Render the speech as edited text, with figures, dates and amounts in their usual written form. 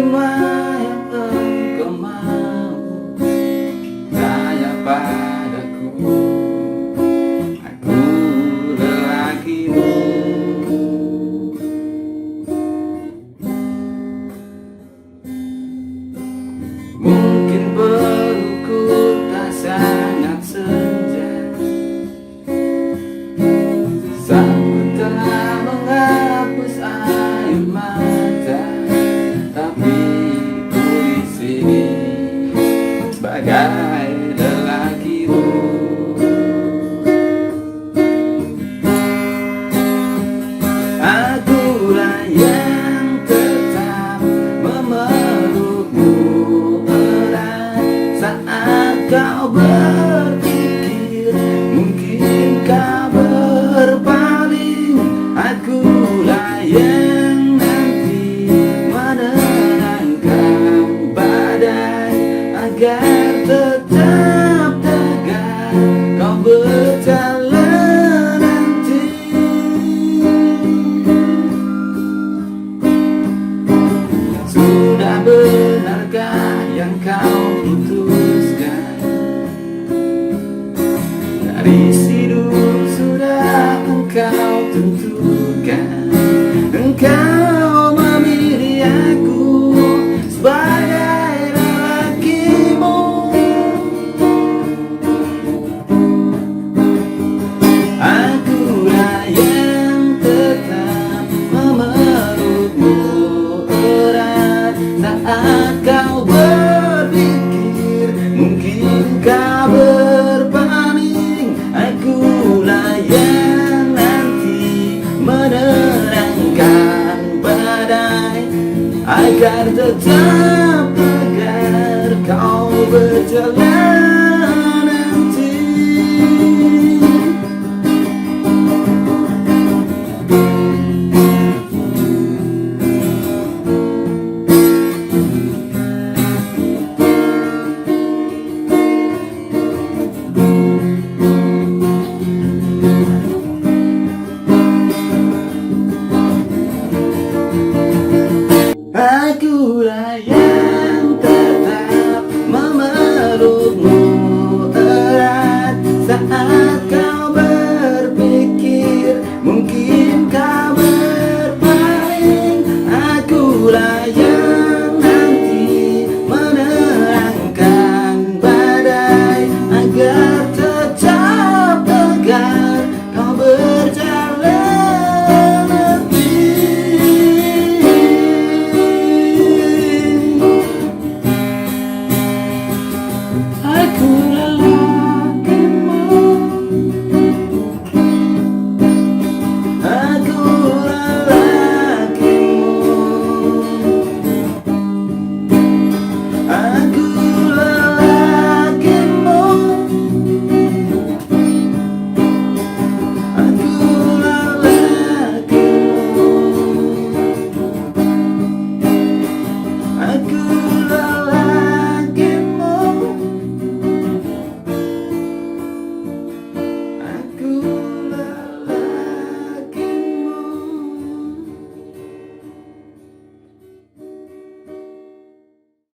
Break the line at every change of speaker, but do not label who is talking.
Semua yang engkau mau tanya padaku, aku lelakimu. Mungkin pelukku tak sangat senja, saat telah menghapus air mata, tapi ku di sini sebagai lelakimu. Akulah yang tetap memelukmu erat saat kau berpikir mungkin kau berpaling. Akulah yang nanti menenangkan badai agar tetap tegar kau berjalan nanti. Sudah benarkah yang kau putuskan? Garis hidup sudah engkau tentukan. Engkau memilih aku sebagai lelakimu. Akulah yang tetap memelukmu erat saat kau berpikir mungkin kau berpaling. Akulah yang nanti menerangkan badai agar tetap tegar kau berjalan nanti. Akulah yang tetap memelukmu erat saat kau berpikir mungkin kau berpaling. Akulah yang nanti menerangkan badai agar tetap tegar kau berjalan nanti. Aku lelakimu, aku lelakimu, aku lelakimu, aku lelakimu, aku